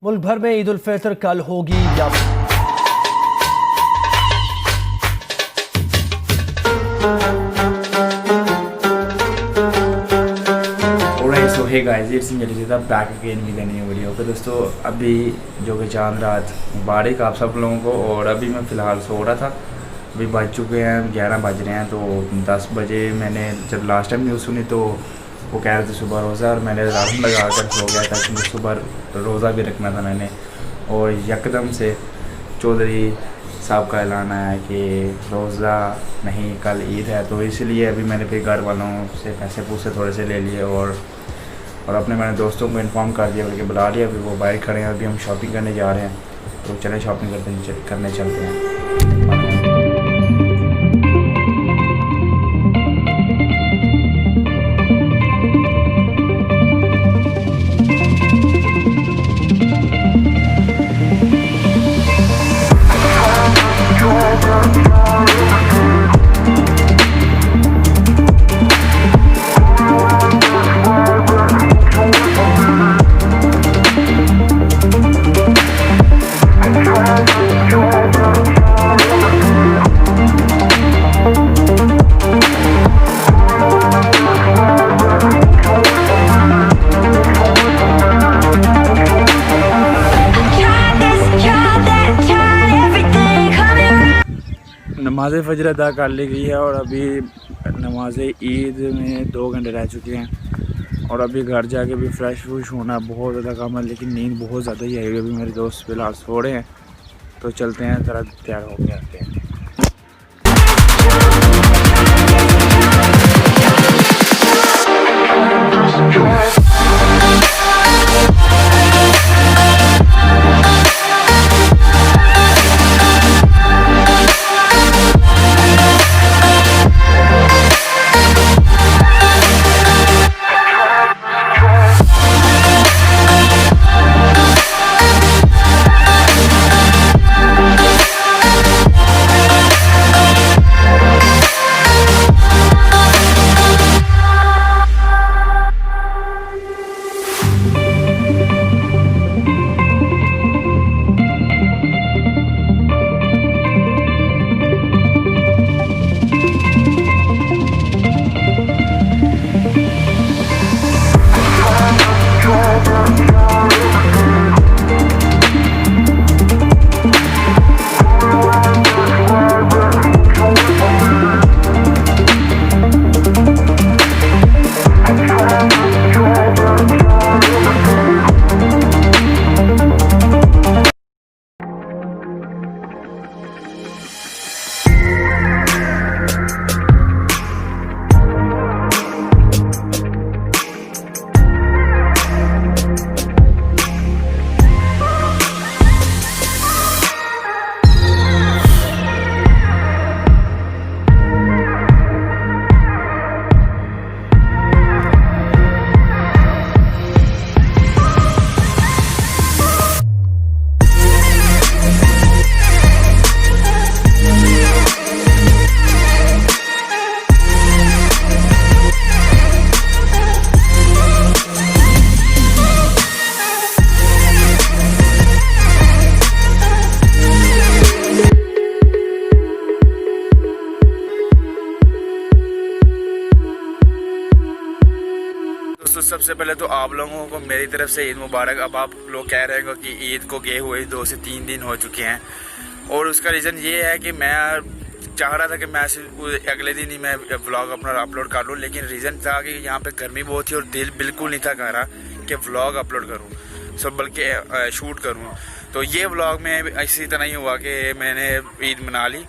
मुल्क भर में ईद उल फितर कल होगी या so hey guys it's me back again with a new video. तो दोस्तों अभी जो कि चांद रात मुबारक आप सब लोगों को। और अभी मैं फ़िलहाल सो रहा था, अभी बज चुके हैं 11 बज रहे हैं। तो 10 बजे मैंने जब लास्ट टाइम न्यूज़ सुनी तो वो कह रहे थे सुबह रोज़ा, और मैंने अलार्म लगा कर सो गया था क्योंकि सुबह रोज़ा भी रखना था मैंने। और यकदम से चौधरी साहब का ऐलान आया कि रोज़ा नहीं कल ईद है। तो इसलिए अभी मैंने फिर घर वालों से पैसे पूसे थोड़े से ले लिए और अपने मैंने दोस्तों को इन्फॉर्म कर दिया, बल्कि बुला लिया। अभी वो बाहर खड़े हैं, अभी हम शॉपिंग करने जा रहे हैं। तो चलें शॉपिंग करने चलते हैं। नमाज़ फ़जर अदा कर ली गई है और अभी नमाज ईद में 2 घंटे रह चुके हैं। और अभी घर जाके भी फ्रेश होना बहुत ज़्यादा काम है, लेकिन नींद बहुत ज़्यादा ही आई। अभी मेरे दोस्त फिलहाल सो रहे हैं, तो चलते हैं, ज़रा तैयार हो के आते हैं। दोस्तों सबसे पहले तो आप लोगों को मेरी तरफ से ईद मुबारक। अब आप लोग कह रहे हैं कि ईद को गए हुए 2 से 3 दिन हो चुके हैं, और उसका रीज़न ये है कि मैं चाह रहा था कि मैं अगले दिन ही मैं व्लॉग अपना अपलोड कर लूँ, लेकिन रीज़न था कि यहाँ पे गर्मी बहुत थी और दिल बिल्कुल नहीं था कर रहा कि व्लॉग अपलोड करूँ, बल्कि शूट करूँ। तो ये व्लॉग में इसी तरह ही हुआ कि मैंने ईद मना ली,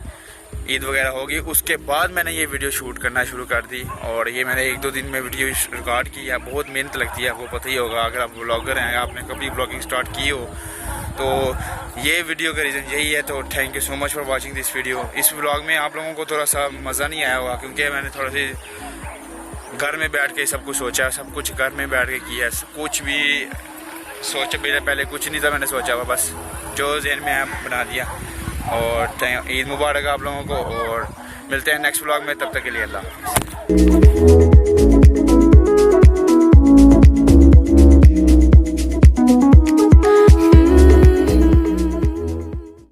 ईद वगैरह होगी, उसके बाद मैंने ये वीडियो शूट करना शुरू कर दी। और ये मैंने 1-2 दिन में वीडियो रिकॉर्ड की है। बहुत मेहनत लगती है, आपको पता ही होगा, अगर आप व्लॉगर हैं, आपने कभी व्लॉगिंग स्टार्ट की हो तो ये वीडियो का रीज़न यही है। तो thank you so much for watching this video. इस व्लॉग में आप लोगों को थोड़ा सा मज़ा नहीं आया होगा क्योंकि मैंने थोड़ा सी घर में बैठ के सब कुछ सोचा, सब कुछ घर में बैठ के किया, कुछ भी सोचा मेरे पहले कुछ नहीं था, मैंने सोचा हुआ बस जो ज़हन में बना दिया। और ईद मुबारक आप लोगों को, और मिलते हैं नेक्स्ट व्लॉग में, तब तक के लिए अल्लाह हाफ़िज़।